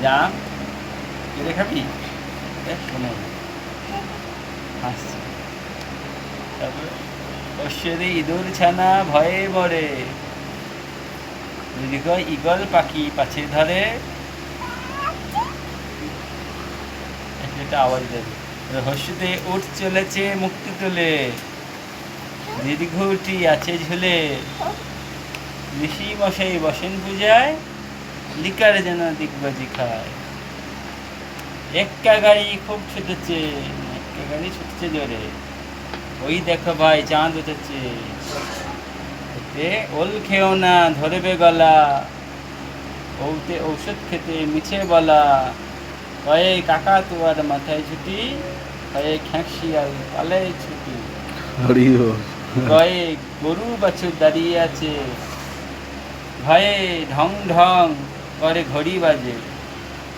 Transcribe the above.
জাম কেটে খাবি? শোনো হাসছি। তারপরে অশ্বরে ইঁদুর ছানা ভয়ে মরে, যদি কয় ঈগল পাখি পাছে ধরে, একটা আওয়াজ দেবে। হর্ষতে উঠ চলেছে মুক্তি তুলে, দীর্ঘটি আছে ঝুলে, ঋষি মশাই বসেন পূজায়, লিকারে যেন দিগ্বাজি খায়। এক্কা গাড়ি খুব ছুটেছে, এক্কা গাড়ি ছুটছে জোরে, ওই দেখো ভাই চাঁদ উঠেছে, এতে ওল খেও না ধরবে গলা, ওতে ঔষধ খেতে মিছে বলা, কয়ে কাকা তোমার মাথায় ছুটি, কয়ে খ্যাঁকশিয়াল পালে ছুটি, হরি বল। কয়ে গরু বাছুর দাঁড়িয়ে আছে, ভয়ে ঢং ঢং করে ঘড়ি বাজে,